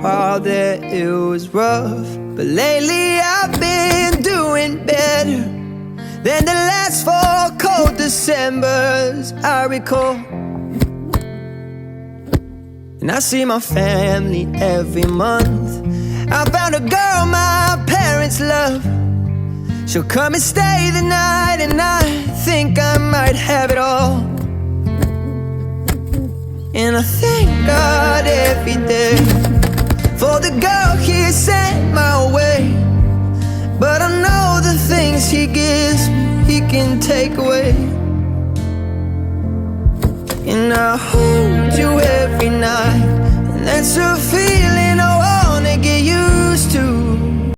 while there it was rough, but lately I've been doing better than the last 4 cold Decembers I recall. And I see my family every month. I found a girl my parents love. She'll come and stay the night, and I think I might have it all. And I thank God every day for the girl He sent my way. But I know the things He gives me, He can take away. And I hold you every night, and that's a feeling I wanna get used to.